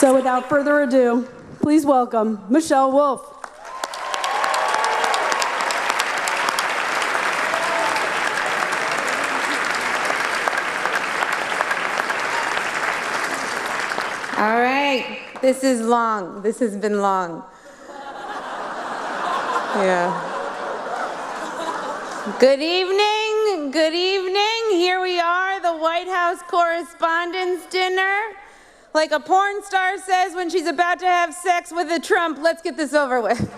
So without further ado, please welcome Michelle Wolf. All right, this is long. This has been long. Yeah. Good evening, good evening. Here we are, the White House Correspondents Dinner. Like a porn star says when she's about to have sex with a Trump, let's get this over with. Yep,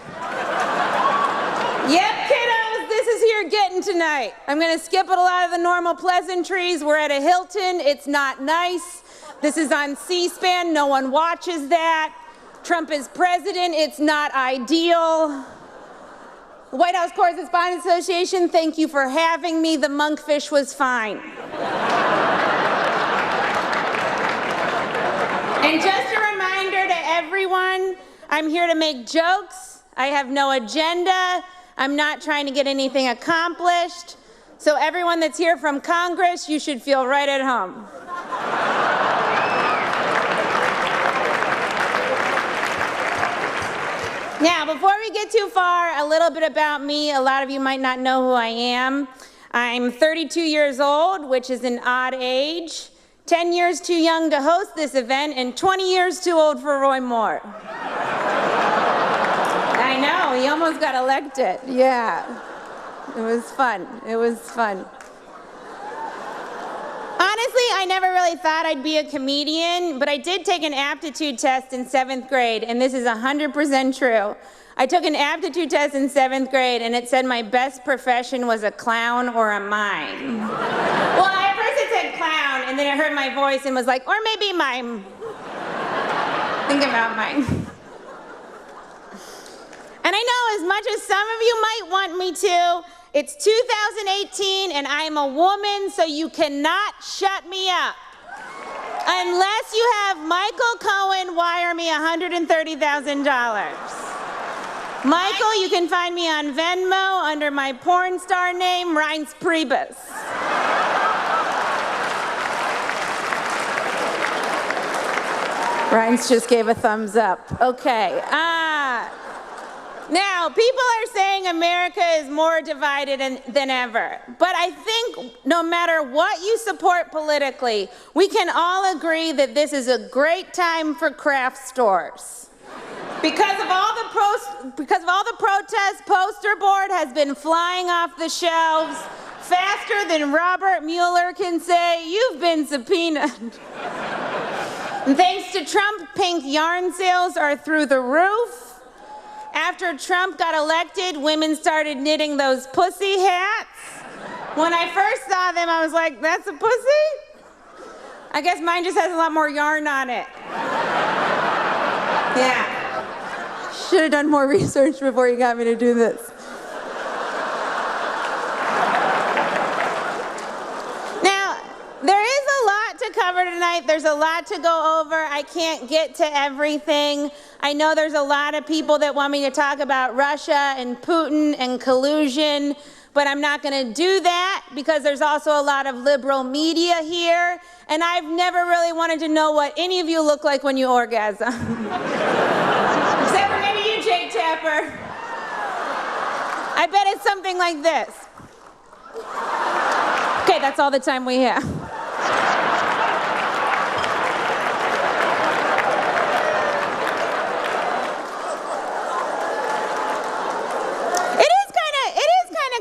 kiddos, this is here getting tonight. I'm gonna skip a lot of the normal pleasantries. We're at a Hilton, it's not nice. This is on C-SPAN, no one watches that. Trump is president, it's not ideal. The White House Correspondents Association, thank you for having me. The monkfish was fine. And just a reminder to everyone, I'm here to make jokes. I have no agenda. I'm not trying to get anything accomplished. So everyone that's here from Congress, you should feel right at home. Now, before we get too far, a little bit about me. A lot of you might not know who I am. I'm 32 years old, which is an odd age. 10 years too young to host this event, and 20 years too old for Roy Moore. I know, he almost got elected. Yeah, it was fun. It was fun. Honestly, I never really thought I'd be a comedian, but I did take an aptitude test in 7th grade, and this is 100% true. I took an aptitude test in 7th grade, and it said my best profession was a clown or a mime. Well, at first it said clown, and then it heard my voice and was like, or maybe mime. Think about mime. And I know as much as some of you might want me to, it's 2018 and I'm a woman, so you cannot shut me up. Unless you have Michael Cohen wire me $130,000. Michael, you can find me on Venmo under my porn star name, Reince Priebus. Reince just gave a thumbs up. Okay. Now, people are saying America is more divided than ever. But I think no matter what you support politically, we can all agree that this is a great time for craft stores. Because of all the protests, Poster Board has been flying off the shelves faster than Robert Mueller can say, "You've been subpoenaed." And thanks to Trump, pink yarn sales are through the roof. After Trump got elected, women started knitting those pussy hats. When I first saw them, I was like, that's a pussy? I guess mine just has a lot more yarn on it. Yeah. Should have done more research before you got me to do this. Now, there is a lot to cover tonight. There's a lot to go over. I can't get to everything. I know there's a lot of people that want me to talk about Russia and Putin and collusion, but I'm not going to do that because there's also a lot of liberal media here, and I've never really wanted to know what any of you look like when you orgasm. Except for maybe you, Jake Tapper. I bet it's something like this. Okay, that's all the time we have.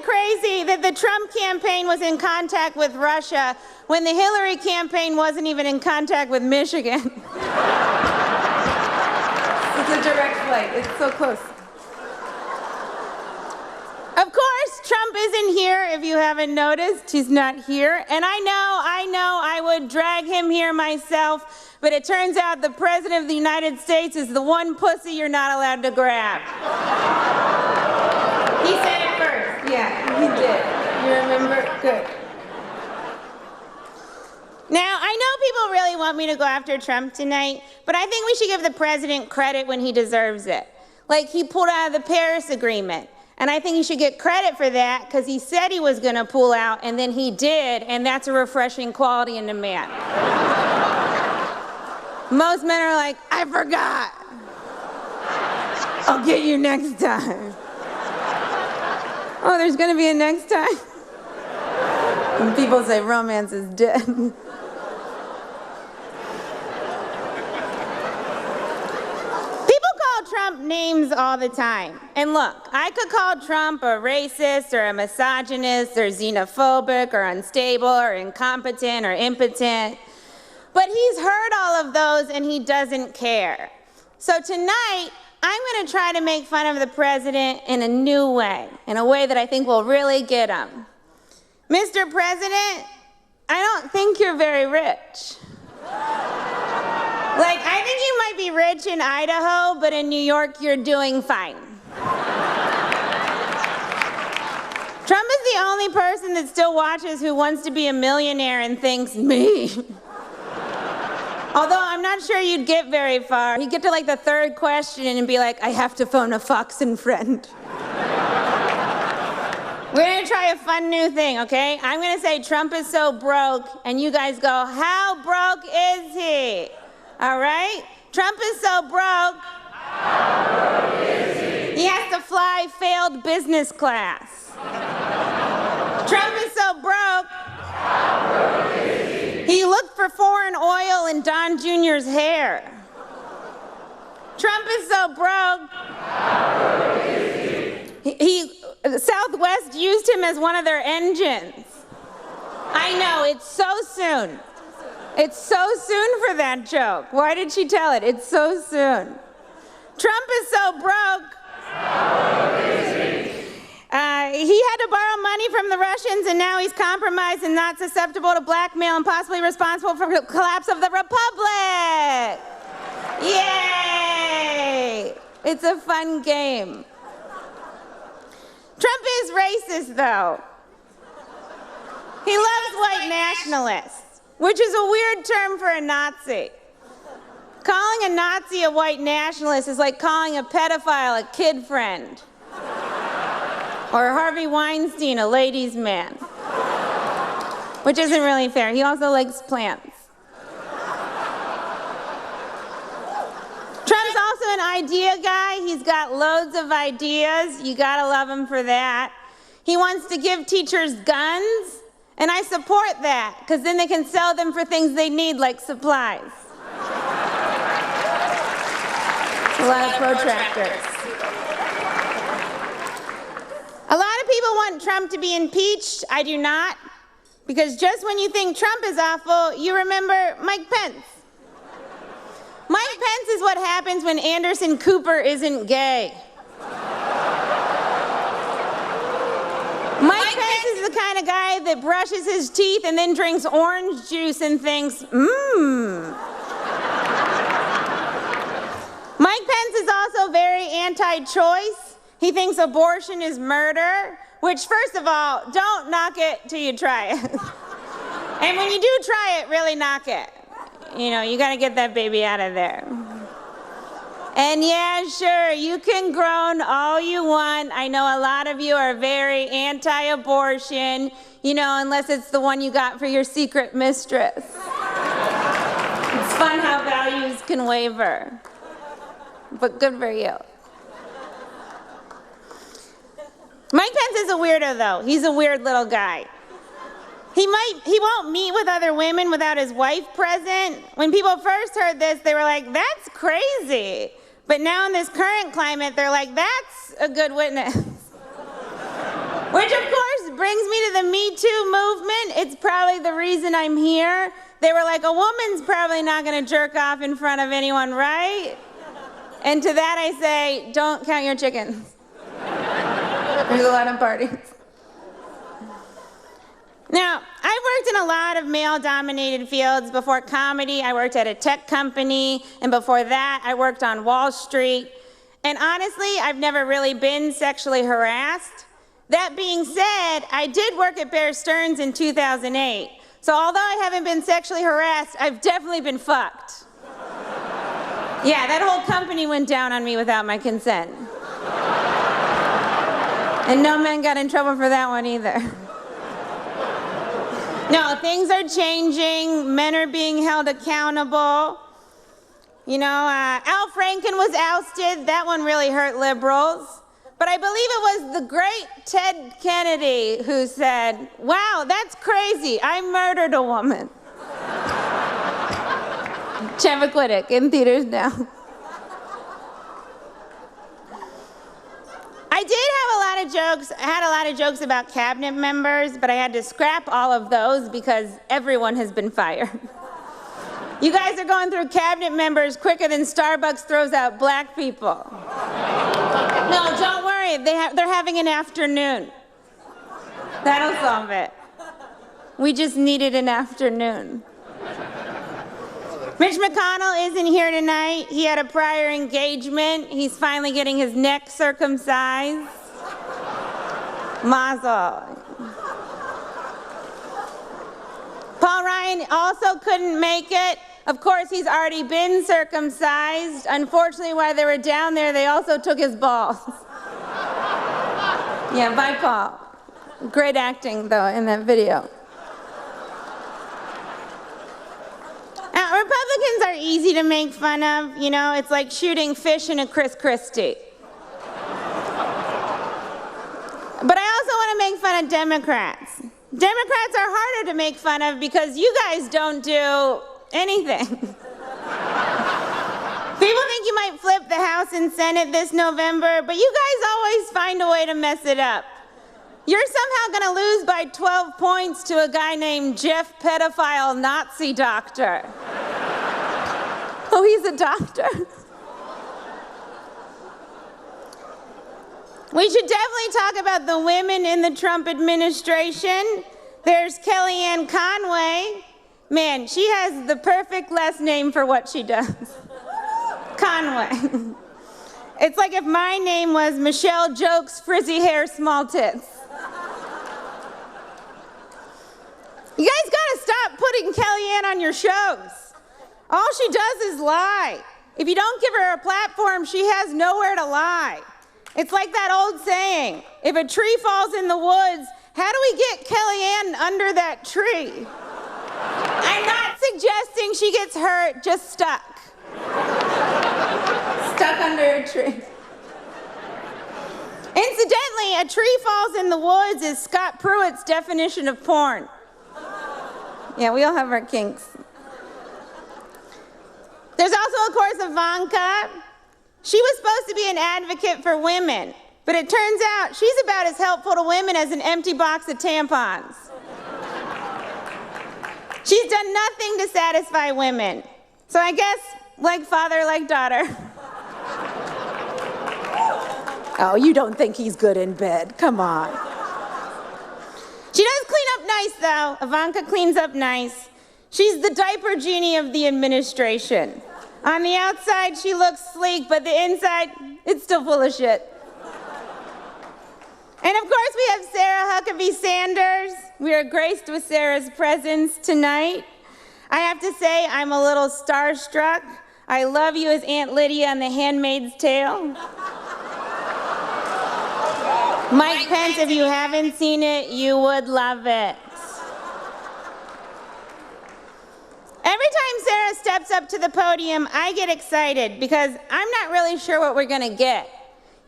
Crazy that the Trump campaign was in contact with Russia when the Hillary campaign wasn't even in contact with Michigan. It's a direct flight. It's so close. Of course, Trump isn't here, if you haven't noticed. He's not here. And I know I would drag him here myself, but it turns out the President of the United States is the one pussy you're not allowed to grab. He said it first. Yeah, he did. You remember? Good. Now, I know people really want me to go after Trump tonight, but I think we should give the president credit when he deserves it. Like, he pulled out of the Paris Agreement. And I think he should get credit for that because he said he was going to pull out, and then he did, and that's a refreshing quality in a man. Most men are like, I forgot. I'll get you next time. Oh, there's gonna be a next time? And people say romance is dead. People call Trump names all the time. And look, I could call Trump a racist or a misogynist or xenophobic or unstable or incompetent or impotent. But he's heard all of those and he doesn't care. So tonight, I'm going to try to make fun of the president in a new way, in a way that I think will really get him. Mr. President, I don't think you're very rich. Like, I think you might be rich in Idaho, but in New York, you're doing fine. Trump is the only person that still watches Who Wants to Be a Millionaire and thinks, me. Although I'm not sure you'd get very far. You'd get to like the third question and be like, I have to phone a Fox and friend. We're gonna try a fun new thing, okay? I'm gonna say Trump is so broke, and you guys go, how broke is he? All right? Trump is so broke. How broke is he? He has to fly failed business class. Trump is so broke. How broke is he? He looked for foreign oil in Don Jr.'s hair. Trump is so broke. How broke is he? Southwest used him as one of their engines. I know, it's so soon. It's so soon for that joke. Why did she tell it? It's so soon. Trump is so broke. He had to borrow money from the Russians, and now he's compromised and not susceptible to blackmail and possibly responsible for the collapse of the Republic. Yay! It's a fun game. Trump is racist, though. He loves white nationalists, which is a weird term for a Nazi. Calling a Nazi a white nationalist is like calling a pedophile a kid friend. Or Harvey Weinstein a ladies' man. Which isn't really fair. He also likes plants. Trump's also an idea guy. He's got loads of ideas. You gotta love him for that. He wants to give teachers guns, and I support that, because then they can sell them for things they need, like supplies. A lot of protractors. A lot of people want Trump to be impeached. I do not, because just when you think Trump is awful, you remember Mike Pence. Mike Pence is what happens when Anderson Cooper isn't gay. Mike Pence is the kind of guy that brushes his teeth and then drinks orange juice and thinks, Mike Pence is also very anti-choice. He thinks abortion is murder, which, first of all, don't knock it till you try it. And when you do try it, really knock it. You know, you gotta get that baby out of there. And yeah, sure, you can groan all you want. I know a lot of you are very anti-abortion, you know, unless it's the one you got for your secret mistress. It's fun how values can waver. But good for you. Mike Pence is a weirdo, though. He's a weird little guy. He won't meet with other women without his wife present. When people first heard this, they were like, that's crazy. But now in this current climate, they're like, that's a good witness. Which, of course, brings me to the Me Too movement. It's probably the reason I'm here. They were like, a woman's probably not going to jerk off in front of anyone, right? And to that I say, don't count your chickens. There's a lot of parties. Now, I've worked in a lot of male-dominated fields. Before comedy, I worked at a tech company, and before that, I worked on Wall Street. And honestly, I've never really been sexually harassed. That being said, I did work at Bear Stearns in 2008. So although I haven't been sexually harassed, I've definitely been fucked. Yeah, that whole company went down on me without my consent. And no men got in trouble for that one either. No, things are changing. Men are being held accountable. You know, Al Franken was ousted. That one really hurt liberals. But I believe it was the great Ted Kennedy who said, "Wow, that's crazy. I murdered a woman." Chevrolet in theaters now. I had a lot of jokes about cabinet members, but I had to scrap all of those because everyone has been fired. You guys are going through cabinet members quicker than Starbucks throws out black people. No, don't worry, they're having an afternoon. That'll solve it. We just needed an afternoon. Mitch McConnell isn't here tonight. He had a prior engagement. He's finally getting his neck circumcised. Mazel. Paul Ryan also couldn't make it. Of course, he's already been circumcised. Unfortunately, while they were down there, they also took his balls. Yeah, bye, Paul. Great acting, though, in that video. Now, Republicans are easy to make fun of. You know, it's like shooting fish in a Chris Christie. But I also want to make fun of Democrats. Democrats are harder to make fun of because you guys don't do anything. People think you might flip the House and Senate this November, but you guys always find a way to mess it up. You're somehow going to lose by 12 points to a guy named Jeff Pedophile Nazi Doctor. Oh, he's a doctor? We should definitely talk about the women in the Trump administration. There's Kellyanne Conway. Man, she has the perfect last name for what she does. Conway. It's like if my name was Michelle Jokes, frizzy hair, small tits. You guys gotta stop putting Kellyanne on your shows. All she does is lie. If you don't give her a platform, she has nowhere to lie. It's like that old saying, if a tree falls in the woods, how do we get Kellyanne under that tree? I'm not suggesting she gets hurt, just stuck. Stuck under a tree. Incidentally, a tree falls in the woods is Scott Pruitt's definition of porn. Yeah, we all have our kinks. There's also, of course, Ivanka. She was supposed to be an advocate for women, but it turns out she's about as helpful to women as an empty box of tampons. She's done nothing to satisfy women. So I guess, like father, like daughter. Oh, you don't think he's good in bed. Come on. She does clean up nice, though. Ivanka cleans up nice. She's the diaper genie of the administration. On the outside, she looks sleek, but the inside, it's still full of shit. And of course, we have Sarah Huckabee Sanders. We are graced with Sarah's presence tonight. I have to say, I'm a little starstruck. I love you as Aunt Lydia on The Handmaid's Tale. Mike Pence, if you haven't seen it, you would love it. Every time Sarah steps up to the podium, I get excited because I'm not really sure what we're gonna get.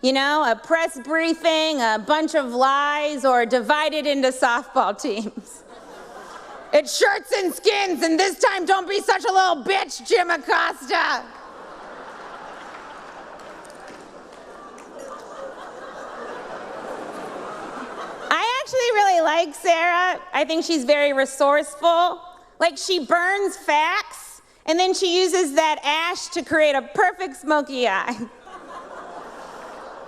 You know, a press briefing, a bunch of lies, or divided into softball teams. It's shirts and skins, and this time don't be such a little bitch, Jim Acosta. I actually really like Sarah. I think she's very resourceful. Like, she burns facts, and then she uses that ash to create a perfect smoky eye.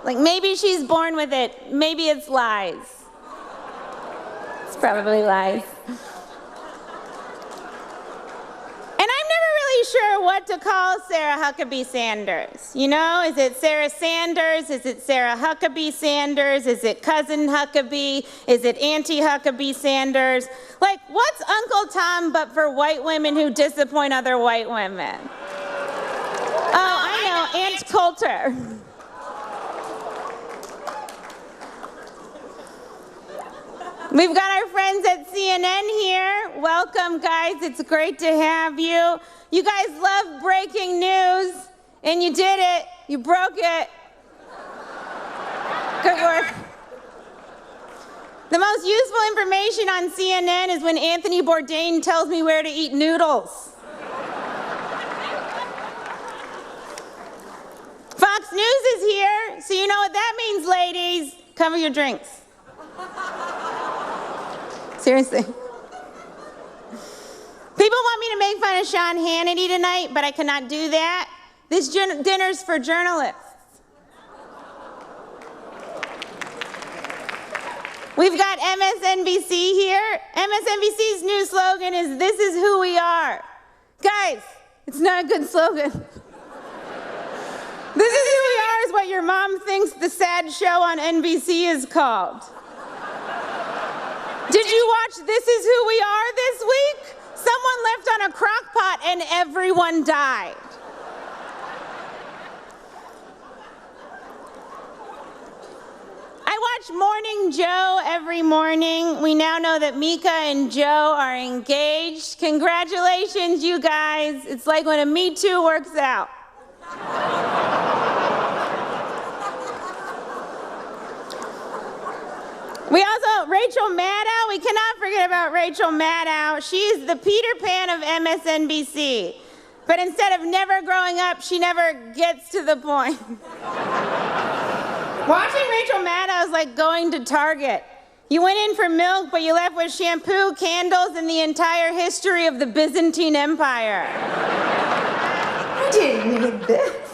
Like, maybe she's born with it. Maybe it's lies. It's probably lies. And I'm never really sure what to call Sarah Huckabee Sanders. You know, is it Sarah Sanders? Is it Sarah Huckabee Sanders? Is it Cousin Huckabee? Is it Auntie Huckabee Sanders? Like, what's Uncle Tom but for white women who disappoint other white women? Oh, I know, Aunt Coulter. We've got our friends at CNN here. Welcome. welcome, guys. It's great to have you. You guys love breaking news, and you did it. You broke it. Good work. The most useful information on CNN is when Anthony Bourdain tells me where to eat noodles. Fox News is here, so you know what that means, ladies. Cover your drinks. Seriously. People want me to make fun of Sean Hannity tonight, but I cannot do that. This dinner's for journalists. We've got MSNBC here. MSNBC's new slogan is, "This is who we are." Guys, it's not a good slogan. "This is who we are" is what your mom thinks the sad show on NBC is called. Did you watch This Is Who We Are this week? Someone left on a crock pot and everyone died. I watch Morning Joe every morning. We now know that Mika and Joe are engaged. Congratulations, you guys. It's like when a Me Too works out. We also, Rachel Maddow, we cannot forget about Rachel Maddow. She's the Peter Pan of MSNBC. But instead of never growing up, she never gets to the point. Watching Rachel Maddow is like going to Target. You went in for milk, but you left with shampoo, candles, and the entire history of the Byzantine Empire. I didn't need this.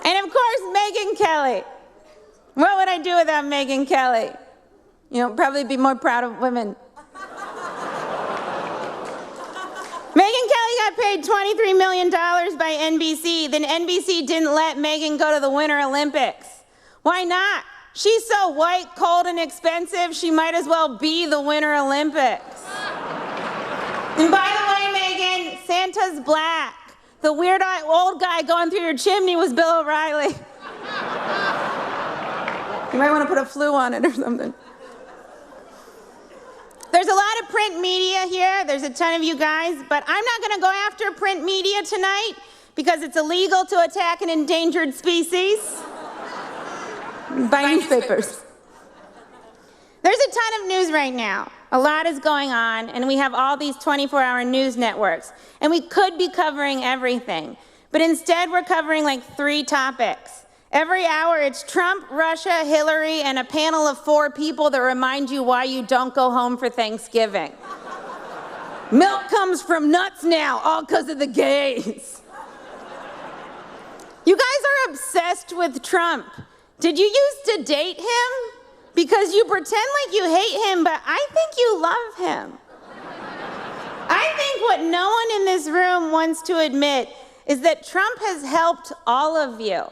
And of course, Megyn Kelly. What would I do without Megyn Kelly? You know, probably be more proud of women. Megyn Kelly got paid $23 million by NBC. Then NBC didn't let Megyn go to the Winter Olympics. Why not? She's so white, cold, and expensive, she might as well be the Winter Olympics. And by the way, Megyn, Santa's black. The weird old guy going through your chimney was Bill O'Reilly. You might want to put a flu on it or something. There's a lot of print media here. There's a ton of you guys, but I'm not going to go after print media tonight because it's illegal to attack an endangered species. Buy newspapers. There's a ton of news right now. A lot is going on, and we have all these 24-hour news networks, and we could be covering everything, but instead we're covering like 3 topics. Every hour, it's Trump, Russia, Hillary, and a panel of 4 people that remind you why you don't go home for Thanksgiving. Milk comes from nuts now, all because of the gays. You guys are obsessed with Trump. Did you used to date him? Because you pretend like you hate him, but I think you love him. I think what no one in this room wants to admit is that Trump has helped all of you.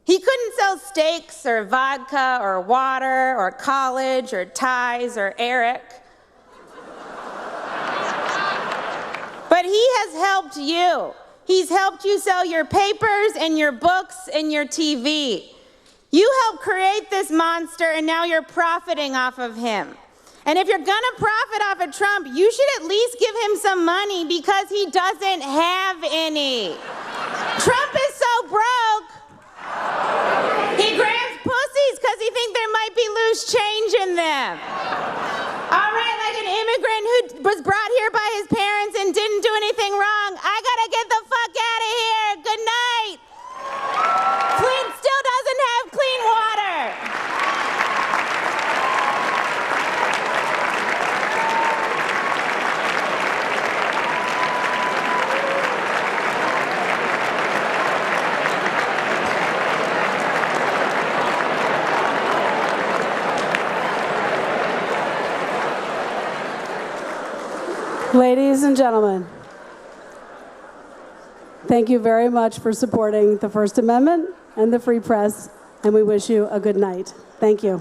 He couldn't sell steaks or vodka or water or college or ties or Eric. But he has helped you. He's helped you sell your papers and your books and your TV. You helped create this monster and now you're profiting off of him. And if you're gonna profit off of Trump, you should at least give him some money because he doesn't have any. Trump is so broke. He grabs pussies because he thinks there might be loose change in them. All right, like an immigrant who was brought here by his parents and didn't do anything wrong. I gotta get the fuck out of here. Good night. Flint still doesn't have clean water. Ladies and gentlemen, thank you very much for supporting the First Amendment and the free press, and we wish you a good night. Thank you.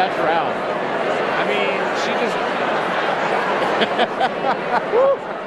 that crowd. I mean, she just... Woo.